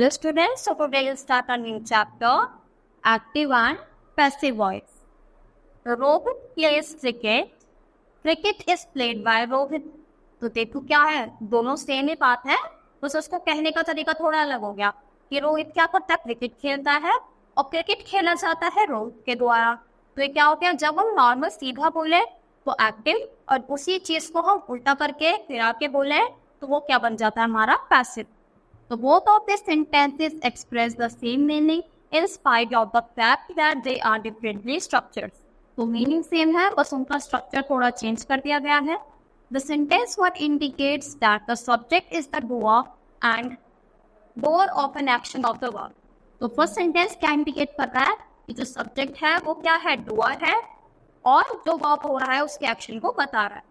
Hello students, so today we'll start a new chapter, active and passive voice. Rohit plays cricket. Cricket is played by Rohit. तो देखो क्या है, दोनों same ही बात है, बस उसको कहने का तरीका थोड़ा अलग हो गया कि रोहित क्या करता है, क्रिकेट खेलता है और क्रिकेट खेला जाता है रोहित के द्वारा। तो ये क्या हो गया, जब हम नॉर्मल सीधा बोले तो एक्टिव, और उसी चीज को हम उल्टा करके फिर आके बोले तो वो क्या बन जाता है हमारा passive. So both of these sentences express the same meaning in spite of the fact that they are differently structured. तो meaning same है, बस उनका structure थोड़ा change कर दिया गया है. The sentence what indicates that the subject is the doer and doer of an action of the verb. तो first sentence क्या indicate कर रहा है कि जो subject है वो क्या है, doer है, और जो verb हो रहा है उसके action को बता रहा है.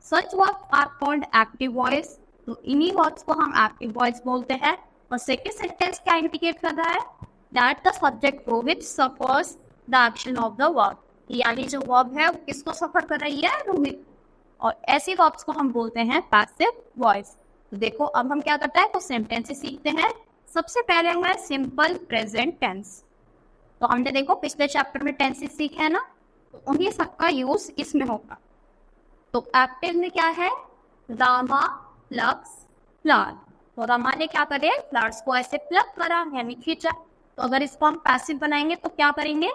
Such verbs are called active voice. तो इन्हीं वर्ड्स को हम एक्टिव वॉइस बोलते हैं. और सेकंड सेंटेंस क्या इंडिकेट कर रहा है, that the subject Rohit suffers the action of the verb, यानी जो वर्ब है वो किसको सफर कर रही है, रोहित. और ऐसी वर्ब्स को हम बोलते हैं पैसिव वॉइस. तो देखो अब हम क्या करते हैं, तो सेंटेंसेस सीखते हैं. सबसे पहले हमें सिंपल प्रेजेंट टेंस. तो हमने देखो पिछले चैप्टर में टेंसेस सीखे हैं ना, तो उन्हीं सबका यूज इसमें होगा. तो एक्टिव में क्या है, रामा प्लग्स फ्लावर. तो रमा ने क्या करे, फ्लावर्स को ऐसे प्लग करा यानी खींचा. तो अगर इसको हम पैसिव बनाएंगे तो क्या करेंगे,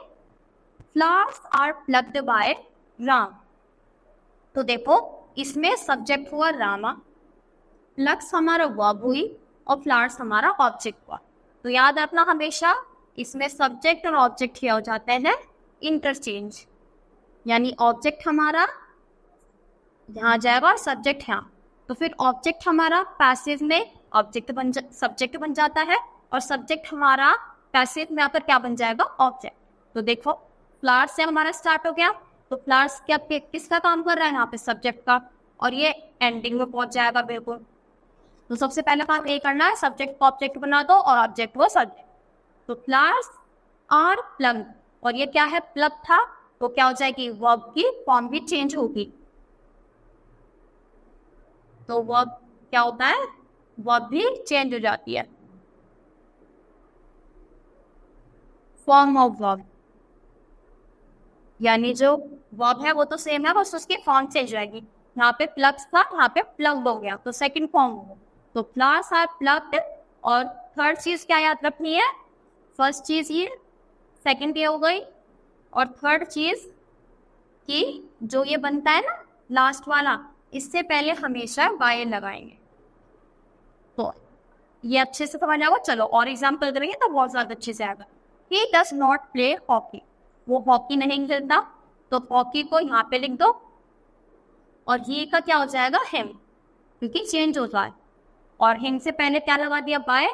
flowers are plugged by Ram. तो देखो इसमें सब्जेक्ट हुआ रामा, प्लग्स हमारा वर्ब हुई और फ्लावर्स हमारा ऑब्जेक्ट हुआ. तो याद रखना हमेशा इसमें सब्जेक्ट और ऑब्जेक्ट किया हो जाते हैं इंटरचेंज, यानी ऑब्जेक्ट हमारा यहाँ जाएगा और सब्जेक्ट यहाँ. तो फिर ऑब्जेक्ट हमारा पैसिव में सब्जेक्ट बन जाता है और सब्जेक्ट हमारा पैसिव में आकर क्या बन जाएगा, ऑब्जेक्ट. तो देखो फ्लावर्स से हमारा स्टार्ट हो गया, तो फ्लावर्स क्या किसका काम कर रहा है यहाँ पे, सब्जेक्ट का, और ये एंडिंग में पहुंच जाएगा बिल्कुल. तो सबसे पहले काम ये करना है, सब्जेक्ट को ऑब्जेक्ट बना दो और ऑब्जेक्ट वो सब्जेक्ट. तो फ्लावर्स आर प्लग, और ये क्या है, प्लग था, तो क्या हो जाएगी, वर्ब की फॉर्म भी चेंज होगी. तो वर्ब क्या होता है, वर्ब भी चेंज हो जाती है, फॉर्म ऑफ वर्ब. यानी जो वर्ब है वो तो सेम है, बस उसकी फॉर्म चेंज हो जाएगी. यहाँ पे प्लग्स था, यहाँ पे प्लग हो गया, तो सेकंड फॉर्म हो गया. तो फ्लावर्स आर प्लग्ड. और थर्ड चीज क्या याद रखनी है, फर्स्ट चीज ये, सेकंड ये हो गई, और थर्ड चीज कि जो ये बनता है ना लास्ट वाला, इससे पहले हमेशा वाई लगाएंगे. तो ये अच्छे से समझ आएगा. चलो और एग्जाम्पल करेंगे तो बहुत ज्यादा अच्छे से आएगा. He does not play hockey, वो हॉकी नहीं खेलता. तो हॉकी को यहाँ पे लिख दो, और ही का क्या हो जाएगा, हिम, क्योंकि चेंज हो जाए. और हिम से पहले क्या लगा दिया, बाय,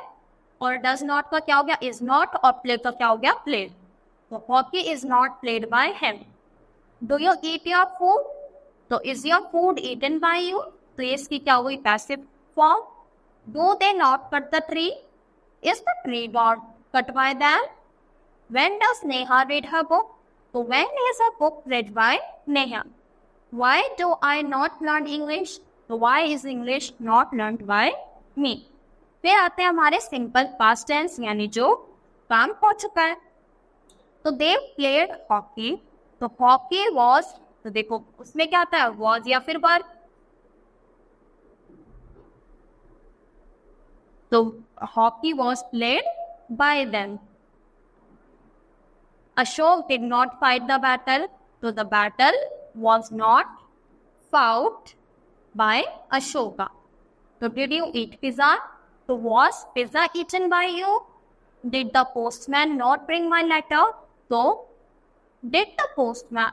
और डज नॉट का क्या हो गया, इज नॉट, और प्ले का क्या हो गया, प्लेड. तो hockey is not played by him. Do you eat your food, तो is your food eaten by you, तो इसकी क्या हुई, passive form. Do they not cut the tree, is the tree not cut by them. When does Neha read her book, तो when is a book read by Neha. Why do I not learn English, तो why is English not learned by me. फिर आते हैं हमारे simple past tense, यानी जो काम हो चुका है. तो दे प्लेड हॉकी, तो हॉकी वॉज, तो देखो उसमें क्या आता है, वॉज या फिर वर. तो hockey was played by them. Ashok did not fight the battle, तो the battle was not fought by Ashoka. तो डिड यू ईट पिज्जा, तो was pizza eaten by you. Did the postman not bring my letter, तो did the postman,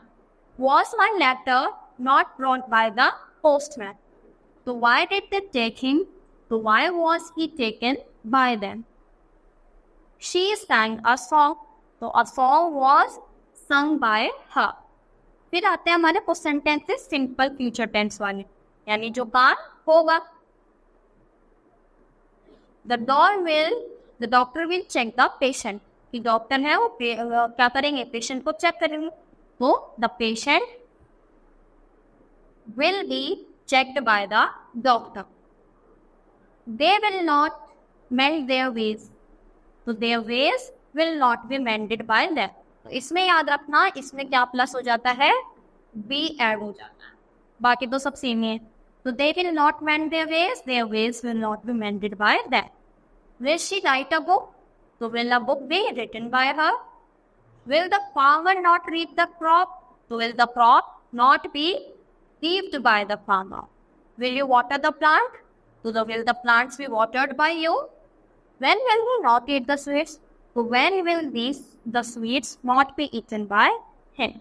was my letter not brought by the postman. So why did they take him? So why was he taken by them? She sang a song. So a song was sung by her. फिर आते हैं हमारे question tenses, simple future tense वाले, यानी जो काम होगा. The doctor will check the patient. कि डॉक्टर है वो क्या करेंगे, पेशेंट को चेक करेंगे. So the patient will be checked by the doctor. They will not melt their ways. तो their ways will not be mended by them. तो इसमें याद रखना, इसमें क्या प्लस हो जाता है, be ऐड हो जाता है, बाकी तो सब सेम ही है. तो they will not mend their ways will not be mended by them. Will she write a book? So will a book be written by her? Will the farmer not reap the crop? So will the crop not be reaped by the farmer? Will you water the plant? So will the plants be watered by you? When will he not eat the sweets? So when will the sweets not be eaten by him?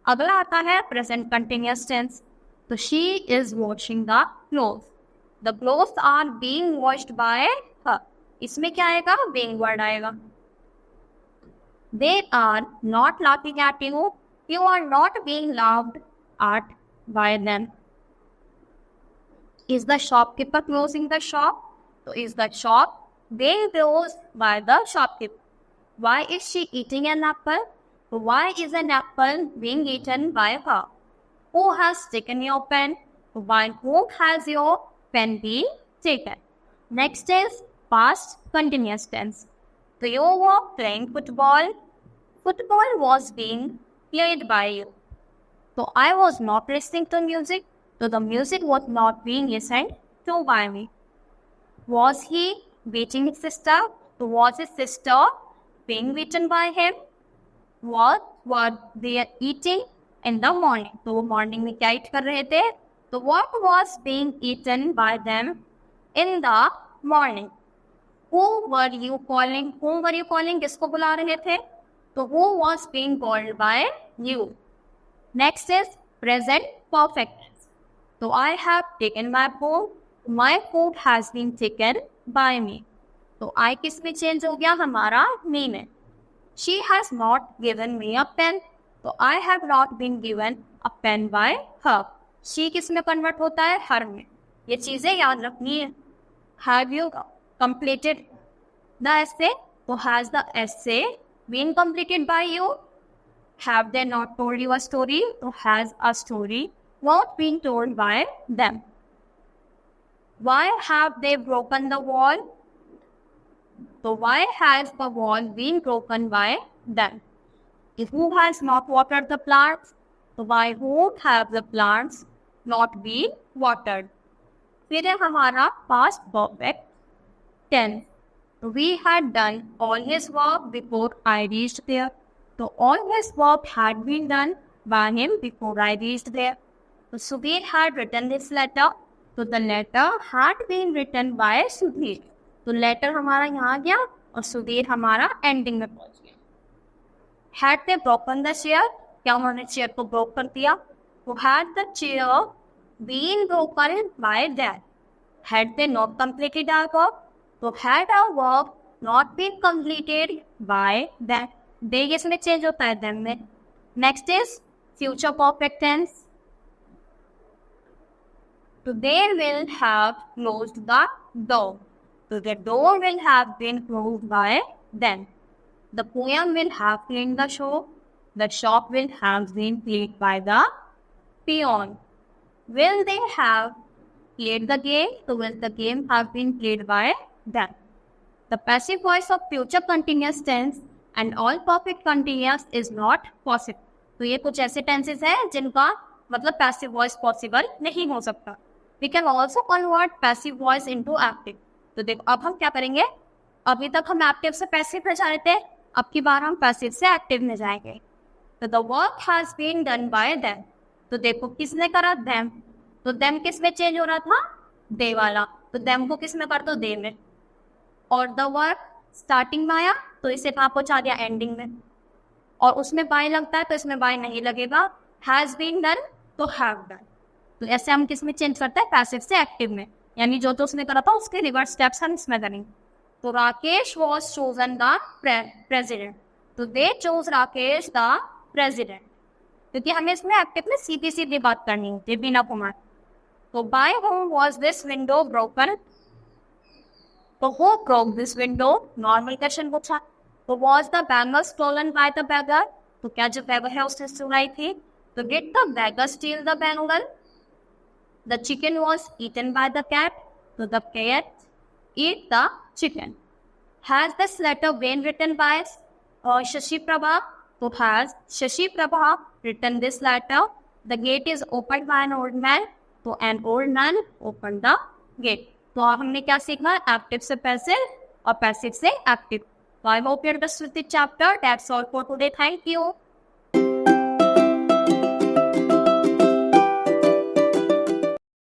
अगला आता है present continuous tense. So she is washing the clothes. The clothes are being washed by her. इसमें क्या आएगा, being word आएगा. They are not laughing at you. You are not being laughed at by them. Is the shopkeeper closing the shop? So is the shop being closed by the shopkeeper? Why is she eating an apple? So why is an apple being eaten by her? Who has taken your pen? So by whom has your pen been taken? Next is past continuous tense. So you were playing football. Football was being played by you. So I was not listening to music. So the music was not being listened to by me. Was he beating his sister? So was his sister being beaten by him? What were they eating in the morning? So morning में क्या eat कर रहे थे? So what was being eaten by them in the morning? Who were you calling? Whom were you calling? किसको बुला रहे थे? So who was being called by you? Next is present perfect. So I have taken my food. My food has been taken by me. तो I किस में change हो गया, हमारा me में. She has not given me a pen. तो I have not been given a pen by her. She किस में convert होता है, her में. ये चीजें याद रखनी है. Have you completed the essay? So has the essay been completed by you? Have they not told you a story? So has a story not been told by them? Why have they broken the wall? So why has the wall been broken by them? If who has not watered the plants? So by whom have the plants not been watered? फिर है हमारा past perfect tense. So we had done all his work before I reached there. So all his work had been done by him before I reached there. So Sudhir had written this letter. So the letter had been written by Sudhir. तो letter हमारा यहाँ गया और सुधीर हमारा ending में पहुंच गया. Had they broken the chair? क्या उन्होंने चेयर को ब्रोक कर दिया? तो had the chair been broken by that? Had they not completed our work? तो had our work not been completed by that? they इसमें चेंज होता है them में. Next is future perfect tense. So they will have closed the door. So the door will have been closed by them. The poem will have cleaned the shop. The shop will have been cleaned by the peon. Will they have played the game? So will the game have been played by them? The passive voice of future continuous tense and all perfect continuous is not possible. तो ये कुछ ऐसे tenses हैं जिनका मतलब passive voice possible नहीं हो सकता. We can also convert passive voice into active. तो देखो अब हम क्या करेंगे, अभी तक हम एक्टिव से पैसिव में जा रहे थे, अब की बार हम पैसिव से एक्टिव में जाएंगे. तो the work has been done by them. तो देखो किसने करा, देम. तो देम किस में चेंज हो रहा था, दे वाला. तो देम को किस में कर दो, दे में. और द वर्क स्टार्टिंग में आया तो इसे कहाँ पहुंचा दिया, एंडिंग में. और उसमें बाय लगता है तो इसमें बाय नहीं लगेगा. हैज बीन डन तो हैव डन. तो ऐसे हम किस में चेंज करते हैं, पैसिव से एक्टिव में. यानी जो तो उसने करा था उसके रिवर्स स्टेप्स हम इसमें करेंगे. तो Rakesh was chosen the president. तो दे चोज राकेश द प्रेसिडेंट. क्योंकि हमें इसमें एक्टिव में सीधी सीधी बात करनी होती है बिना कुमार. तो by whom was this window broken. तो who broke this window, normal question पूछा. तो was the bangle stolen by the beggar. तो क्या जो बैगर है उसने चुराई थी. तो did the beggar steal the bangle. The chicken was eaten by the cat. So the cat ate the chicken. Has this letter been written by Shashi Prabha? So has Shashi Prabha written this letter? The gate is opened by an old man. तो an old man opened the gate. तो हमने क्या सीखा? Active से passive और passive से active. So I hope you understood the chapter. That's all for today. Thank you.